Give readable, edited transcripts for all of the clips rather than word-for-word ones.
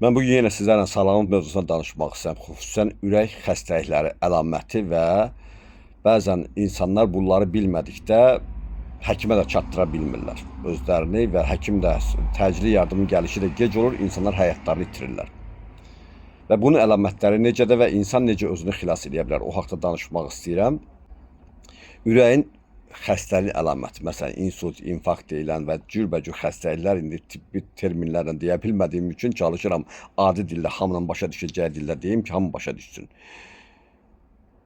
Mən bugün yenə sizlərlə sağlamlıq mövzusuna danışmaq istəyirəm. Xüsusən ürək xəstəlikləri əlaməti və bəzən insanlar bunları bilmədikdə həkimə də çatdıra bilmirlər özlərini və həkim də təcili yardımın gəlişi də gec olur, insanlar həyatlarını itirirlər. Və bunun əlamətləri necədir və insan necə özünü xilas edə bilər? O haqqda danışmaq istəyirəm. Ürəyin xəstəlik əlaməti, məsələn, insult, infarkt deyilən və cürbəcür xəstəliklər indi tibbi terminlərlə deyə bilmədiyim üçün çalışıram adi dildə, hamının başa düşəcəyi dildə deyim ki, hamı başa düşsün.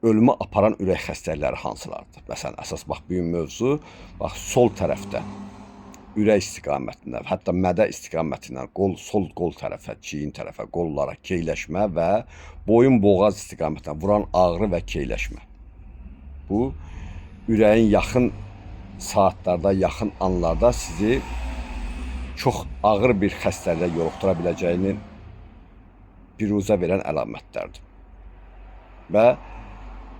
Ölümə aparan ürək xəstəlikləri hansılardır? Məsələn, əsas bax bu mövzu bax sol tərəfdə ürək istiqamətində, hətta mədə istiqamətindən sol qol tərəfə, çiyin tərəfə, qollara keyləşmə və boyun boğaz istiqamətinə vuran ağrı və keyləşmə. Bu ürəyin yaxın saatlarda, yaxın anlarda sizi çox ağır bir xəstəliyə yoluxdura biləcəyini biruzə verən əlamətlərdir. Və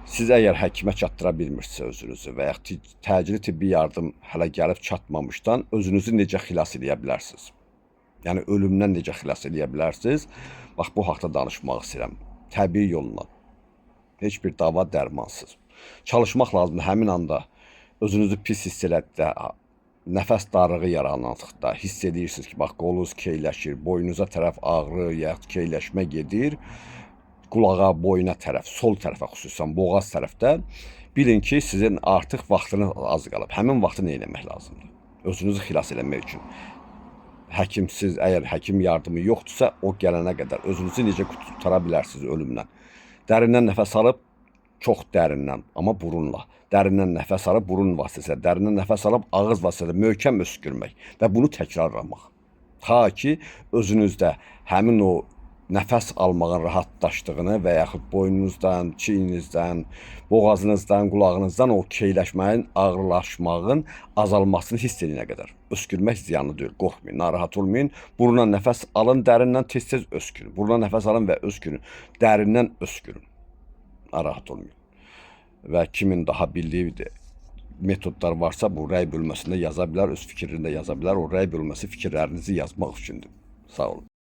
siz əgər həkimə çatdıra bilmirsə özünüzü və ya təcili tibbi yardım hələ gəlib çatmamışdan özünüzü necə xilas edə bilərsiniz? Yəni ölümdən necə xilas edə bilərsiniz? Bax bu haqqda danışmaq istəyirəm. Təbii yolla. Heç bir dava dərmansız. Çalışmaq lazımdır həmin anda özünüzü pis hiss elətdə, nəfəs darlığı yarandıqda hiss edirsiniz ki, bax qolunuz keyləşir, boynunuza tərəf ağrı yaxud keyləşmə gedir, qulağa, boyuna tərəf, sol tərəfə xüsusən boğaz tərəfdə bilin ki, sizin artıq vaxtınız az qalıb. Həmin vaxtı nə etmək lazımdır? Özünüzü xilas etmək üçün. Həkimsiz, əgər həkim yardımı yoxdursa, o gələnə qədər özünüzü necə qurtara bilərsiniz ölümdən? Dərindən nəfəs alıb, çox dərindən, amma burunla. Dərindən nəfəs alıb, burun vasitəsilə, dərindən nəfəs alıb, ağız vasitəsilə möhkəm öskürmək və bunu təkrarlamaq. Ta ki, özünüzdə həmin o nəfəs almağın rahatlaşdığını və yaxud boynunuzdan, çiyninizdən, boğazınızdan, qulağınızdan o keyləşməyin, ağırlaşmağın azalmasını hiss edənə qədər. Öskürmək ziyanlı deyil, qorxmayın, narahat olmayın. Burundan nəfəs alın, dərindən tez-tez öskürün. Burundan nəfəs alın və öskürün. Dərindən öskürün. Narahat olmayın. Və kimin daha bildiyi metodlar varsa bu rəy bölməsində yaza bilər, öz fikrini də yaza bilər. O rəy bölməsi fikirlərinizi yazmaq üçündür. Sağ olun.